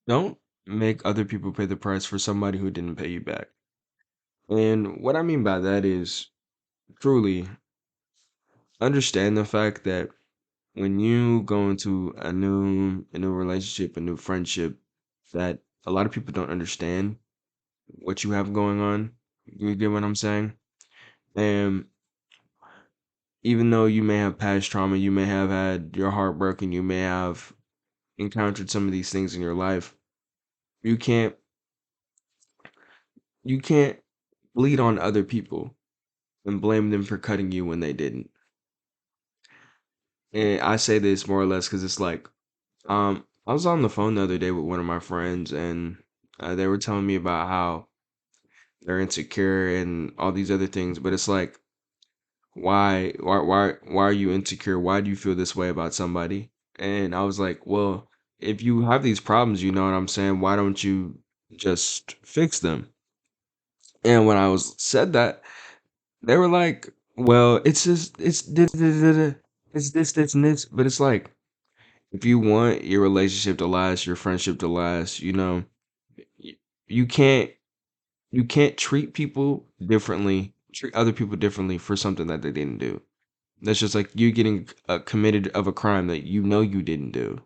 Don't make other people pay the price for somebody who didn't pay you back. And what I mean by that is truly understand the fact that when you go into a new relationship, a new friendship, that a lot of people don't understand what you have going on. You get what I'm saying? And even though you may have past trauma, you may have had your heart broken, you may have encountered some of these things in your life, you can't you can't bleed on other people and blame them for cutting you when they didn't. And I say this more or less because it's like, I was on the phone the other day with one of my friends, and they were telling me about how they're insecure and all these other things. But it's like, why are you insecure? Why do you feel this way about somebody? And I was like, well, if you have these problems, you know what I'm saying? Why don't you just fix them? And when I was said that, they were like, well, it's just it's this, and this. But it's like, if you want your relationship to last, your friendship to last, y- you can't you can't treat other people differently for something that they didn't do. That's just like you getting committed of a crime that you know you didn't do.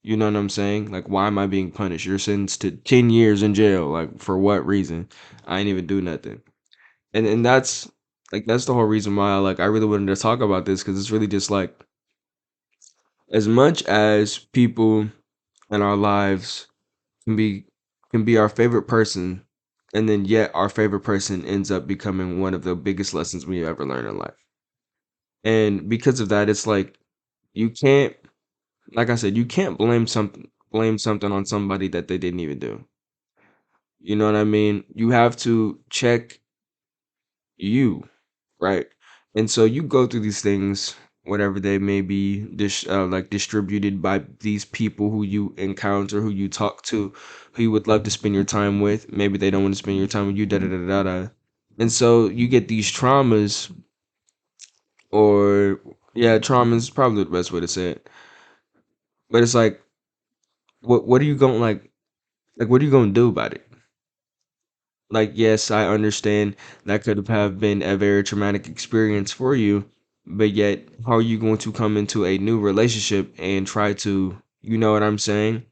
You know what I'm saying? Like, why am I being punished? You're sentenced to 10 years in jail. Like, for what reason? I ain't even do nothing. And that's the whole reason why I really wanted to talk about this, because it's really just like, as much as people in our lives can be can be our favorite person, and then yet our favorite person ends up becoming one of the biggest lessons we ever learn in life. And because of that, it's like, you can't, like I said, you can't blame something on somebody that they didn't even do. You know what I mean? You have to check you, right? And so you go through these things, whatever they may be, like distributed by these people who you encounter, who you talk to, who you would love to spend your time with. Maybe they don't want to spend your time with you, da da da da da. And so you get these traumas, or yeah, trauma is probably the best way to say it. But it's like, what are you going like what are you gonna do about it? Like, yes, I understand that could have been a very traumatic experience for you, but yet, how are you going to come into a new relationship and try to, you know what I'm saying?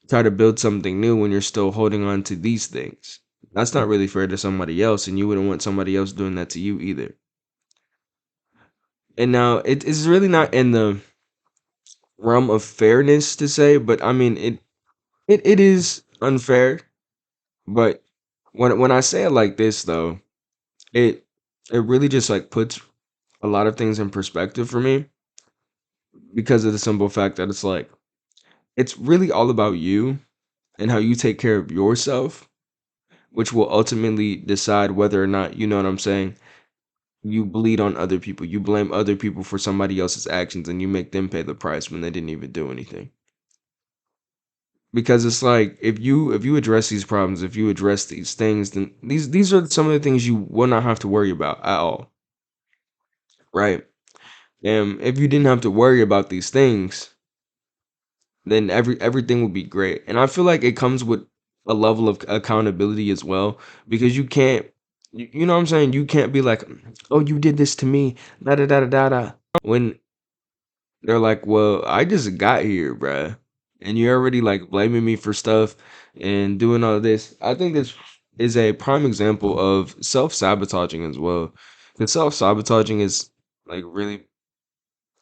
Try to build something new when you're still holding on to these things. That's not really fair to somebody else, and you wouldn't want somebody else doing that to you either. And now it is really not in the realm of fairness to say, but I mean it is unfair. But when I say it like this though, it it really just like puts a lot of things in perspective for me, because of the simple fact that it's like, it's really all about you and how you take care of yourself, which will ultimately decide whether or not, you know what I'm saying, you bleed on other people. You blame other people for somebody else's actions, and you make them pay the price when they didn't even do anything. Because it's like, if you address these problems, if you address these things, then these are some of the things you will not have to worry about at all, right? And if you didn't have to worry about these things, then everything would be great. And I feel like it comes with a level of accountability as well, because you can't, you know what I'm saying? You can't be like, oh, you did this to me, da da da da da da. When they're like, well, I just got here, bruh, and you're already like blaming me for stuff and doing all this. I think this is a prime example of self-sabotaging as well. Because self-sabotaging is like really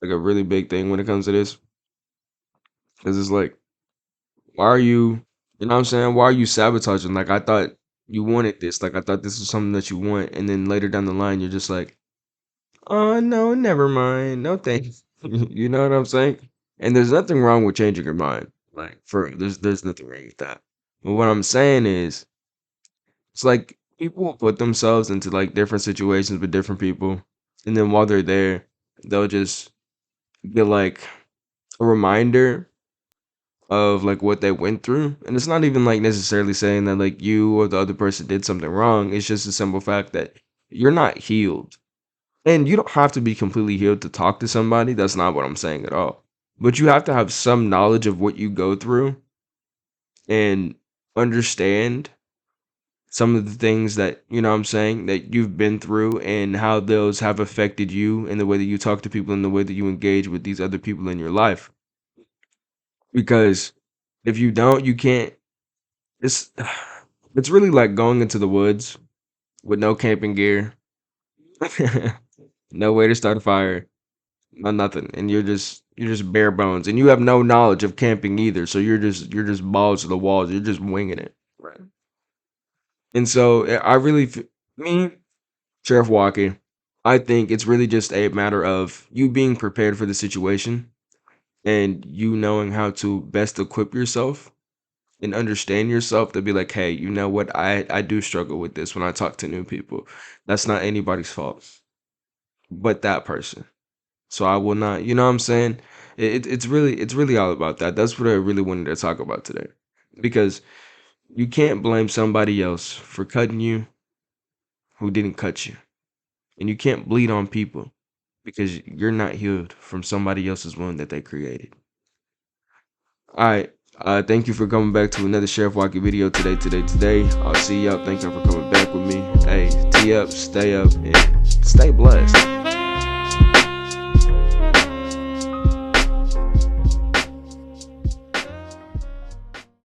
like a really big thing when it comes to this. Because it's like, why are you know what I'm saying? Why are you sabotaging? Like, I thought you wanted this. Like, I thought this was something that you want. And then later down the line, you're just like, oh, no, never mind. No thanks. You know what I'm saying? And there's nothing wrong with changing your mind. Like, there's nothing wrong with that. But what I'm saying is, it's like people will put themselves into like different situations with different people. And then while they're there, they'll just get like a reminder of like what they went through. And it's not even like necessarily saying that like you or the other person did something wrong. It's just a simple fact that you're not healed. And you don't have to be completely healed to talk to somebody. That's not what I'm saying at all. But you have to have some knowledge of what you go through and understand some of the things that, you know what I'm saying, that you've been through and how those have affected you and the way that you talk to people and the way that you engage with these other people in your life. Because if you don't, you can't. It's it's really like going into the woods with no camping gear, no way to start a fire, no nothing, and you're just bare bones, and you have no knowledge of camping either. So you're just balls to the walls. You're just winging it. Right. And so I really, me, Sheriff Walker, I think it's really just a matter of you being prepared for the situation and you knowing how to best equip yourself and understand yourself to be like, hey, you know what? I do struggle with this when I talk to new people. That's not anybody's fault but that person. So I will not, you know what I'm saying? It's really all about that. That's what I really wanted to talk about today. Because you can't blame somebody else for cutting you who didn't cut you. And you can't bleed on people because you're not healed from somebody else's wound that they created. All right. Thank you for coming back to another Sheriff Walker video today. I'll see y'all. Thank y'all for coming back with me. Hey, T up, stay up, and stay blessed.